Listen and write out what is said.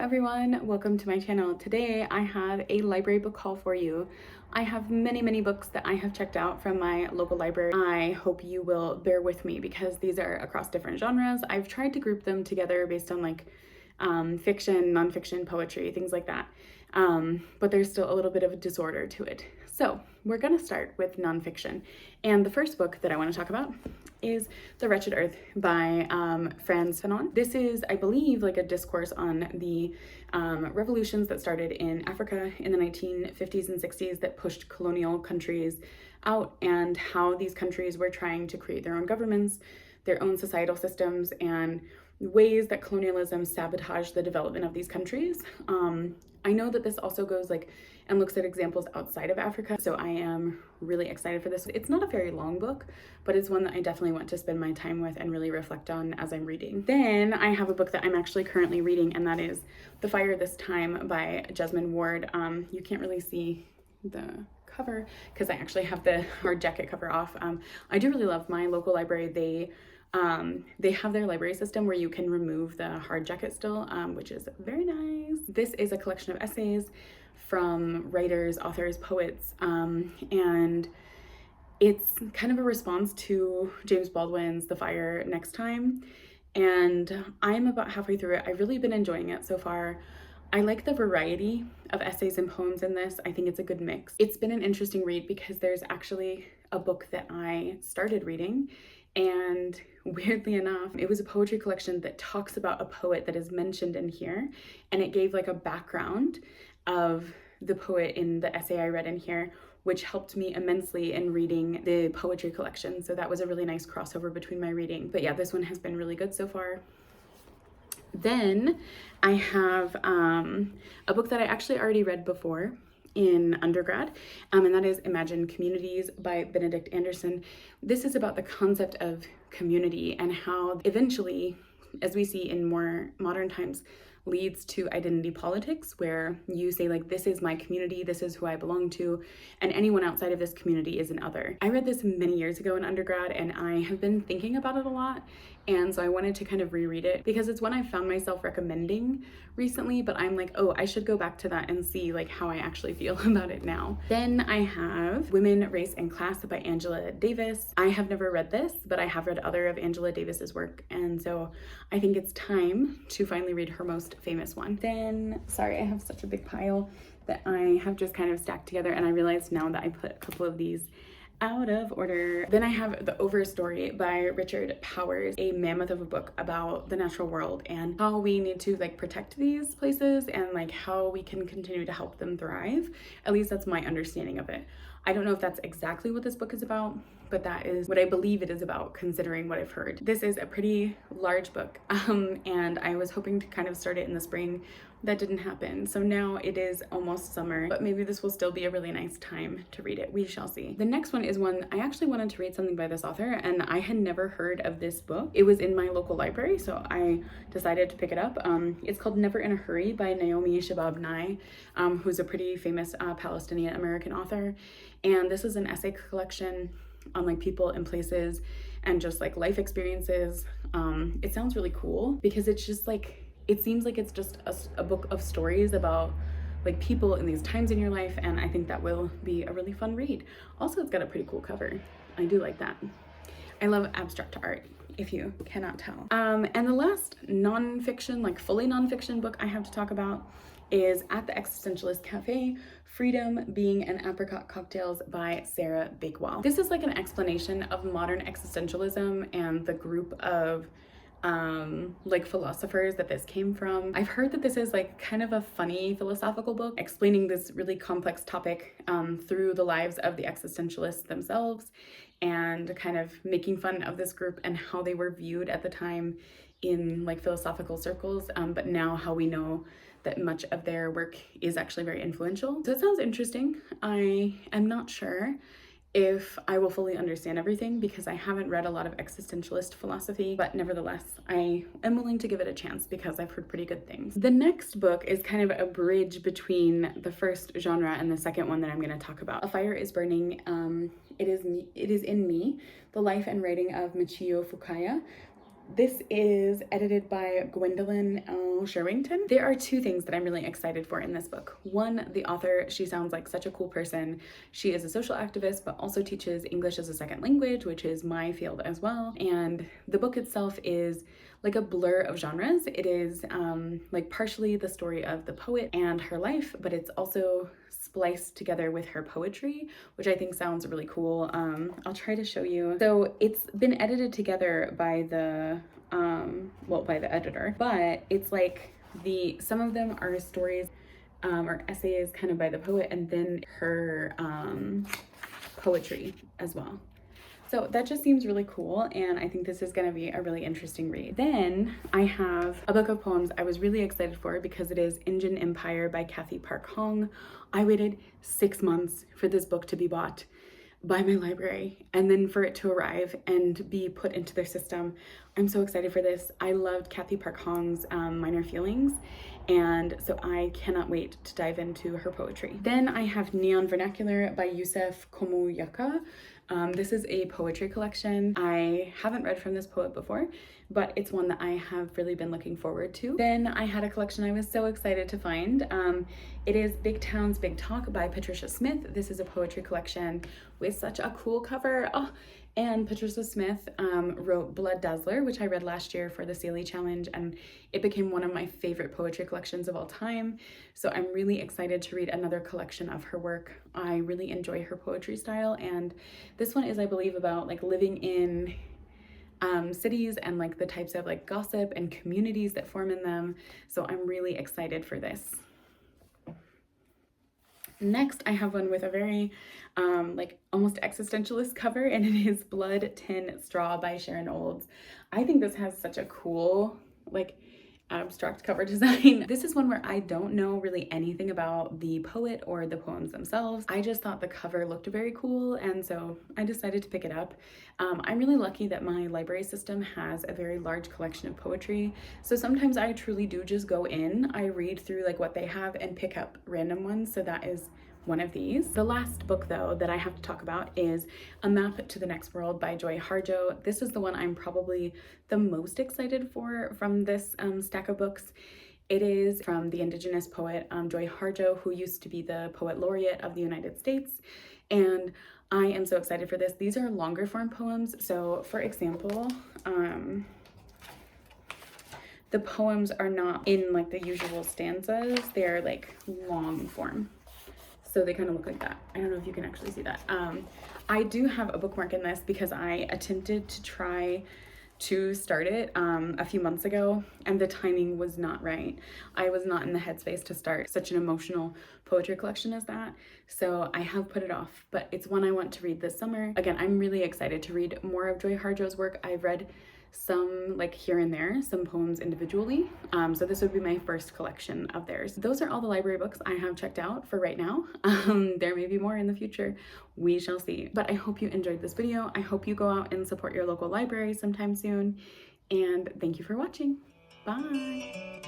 everyone, welcome to my channel. Today I have a library book haul for you. I have many books that I have checked out from my local library. I hope you will bear with me because these are across different genres. I've tried to group them together based on like fiction, nonfiction, poetry, things like that. But there's still a little bit of a disorder to it. So we're gonna start with nonfiction. And the first book that I want to talk about is The Wretched Earth by Frantz Fanon. This is, I believe, like a discourse on the revolutions that started in Africa in the 1950s and 60s that pushed colonial countries out, and how these countries were trying to create their own governments, their own societal systems, and ways that colonialism sabotaged the development of these countries. I know that this also goes like and looks at examples outside of Africa, so I am really excited for this. It's not a very long book, but it's one that I definitely want to spend my time with and really reflect on as I'm reading. Then I have a book that I'm actually currently reading, and that is The Fire This Time by Jesmyn Ward. You can't really see the cover because I actually have the hard jacket cover off. I do really love my local library. They have their library system where you can remove the hard jacket still, which is very nice. This is a collection of essays from writers, authors, poets, and it's kind of a response to James Baldwin's The Fire Next Time, and I'm about halfway through it. I've really been enjoying it so far. I like the variety of essays and poems in this. I think it's a good mix. It's been an interesting read because there's actually a book that I started reading, and weirdly enough, it was a poetry collection that talks about a poet that is mentioned in here, and it gave like a background of the poet in the essay I read in here, which helped me immensely in reading the poetry collection. So that was a really nice crossover between my reading. But yeah, this one has been really good so far. Then I have a book that I actually already read before in undergrad, and that is Imagine Communities by Benedict Anderson. This is about the concept of community and how eventually, as we see in more modern times, leads to identity politics, where you say like, this is my community, this is who I belong to, and anyone outside of this community is an other. I read this many years ago in undergrad, and I have been thinking about it a lot, and so I wanted to kind of reread it because it's one I found myself recommending recently, but I'm like, oh, I should go back to that and see like how I actually feel about it now. Then I have Women, Race, and Class by Angela Davis. I have never read this, but I have read other of Angela Davis's work, and so I think it's time to finally read her most famous one. Then, sorry, I have such a big pile that I have just kind of stacked together, and I realized now that I put a couple of these out of order. Then I have The Overstory by Richard Powers, a mammoth of a book about the natural world and how we need to like protect these places and like how we can continue to help them thrive. At least that's my understanding of it. I don't know if that's exactly what this book is about, but that is what I believe it is about, considering what I've heard. This is a pretty large book, and I was hoping to kind of start it in the spring. That didn't happen. So now it is almost summer, but maybe this will still be a really nice time to read it. We shall see. The next one is one I actually wanted to read something by this author, and I had never heard of this book. It was in my local library, so I decided to pick it up. It's called Never in a Hurry by Naomi Shihab, who's a pretty famous Palestinian American author. And this is an essay collection on like people and places and just like life experiences. It sounds really cool because it's just like, it seems like it's just a book of stories about like people in these times in your life, and I think that will be a really fun read. Also, it's got a pretty cool cover. I do like that. I love abstract art, if you cannot tell. And the last nonfiction, like fully nonfiction book I have to talk about is At the Existentialist Cafe, Freedom Being an Apricot Cocktails by Sarah Bakewell. This is like an explanation of modern existentialism and the group of like philosophers that this came from. I've heard that this is like kind of a funny philosophical book explaining this really complex topic through the lives of the existentialists themselves, and kind of making fun of this group and how they were viewed at the time in like philosophical circles, but now how we know that much of their work is actually very influential. So it sounds interesting. I am not sure if I will fully understand everything because I haven't read a lot of existentialist philosophy, but nevertheless, I am willing to give it a chance because I've heard pretty good things. The next book is kind of a bridge between the first genre and the second one that I'm going to talk about. A Fire is Burning. It is in Me, The Life and Writing of Michiyo Fukaya. This is edited by Gwendolyn Shervington. There are two things that I'm really excited for in this book. One, the author, she sounds like such a cool person. She is a social activist, but also teaches English as a second language, which is my field as well. And the book itself is like a blur of genres. It is like partially the story of the poet and her life, but it's also spliced together with her poetry, which I think sounds really cool. I'll try to show you. So it's been edited together by the by the editor, but it's like some of them are stories or essays kind of by the poet, and then her poetry as well. So that just seems really cool, and I think this is going to be a really interesting read. Then I have a book of poems I was really excited for because it is Indian Empire by Cathy Park Hong. I waited 6 months for this book to be bought by my library and then for it to arrive and be put into their system. I'm so excited for this. I loved Cathy Park Hong's Minor Feelings, and so I cannot wait to dive into her poetry. Then I have Neon Vernacular by Yusef Komunyakaa. This is a poetry collection. I haven't read from this poet before, but it's one that I have really been looking forward to. Then I had a collection I was so excited to find. It is Big Towns, Big Talk by Patricia Smith. This is a poetry collection with such a cool cover. Oh, and Patricia Smith wrote Blood Dazzler, which I read last year for the Saley Challenge, and it became one of my favorite poetry collections of all time. So I'm really excited to read another collection of her work. I really enjoy her poetry style, and this one is, I believe, about like living in cities and like the types of like gossip and communities that form in them. So I'm really excited for this. Next, I have one with a very like almost existentialist cover, and it is Blood, Tin, Straw by Sharon. I think this has such a cool like abstract cover design. This is one where I don't know really anything about the poet or the poems themselves. I just thought the cover looked very cool, and so I decided to pick it up. I'm really lucky that my library system has a very large collection of poetry, so sometimes I truly do just go in, I read through like what they have and pick up random ones, so that is one of these. The last book though that I have to talk about is A Map to the Next World by Joy Harjo. This is the one I'm probably the most excited for from this stack of books. It is from the Indigenous poet Joy Harjo, who used to be the Poet Laureate of the United States, and I am so excited for this. These are longer form poems. So for example, the poems are not in like the usual stanzas, they're like long form. So they kind of look like that. I don't know if you can actually see that. I do have a bookmark in this because I attempted to try to start it a few months ago, and the timing was not right. I was not in the headspace to start such an emotional poetry collection as that, so I have put it off, but it's one I want to read this summer. Again, I'm really excited to read more of Joy Harjo's work. I've read some like here and there, some poems individually. So this would be my first collection of theirs. Those are all the library books I have checked out for right now. There may be more in the future. We shall see. But I hope you enjoyed this video. I hope you go out and support your local library sometime soon. And thank you for watching. Bye.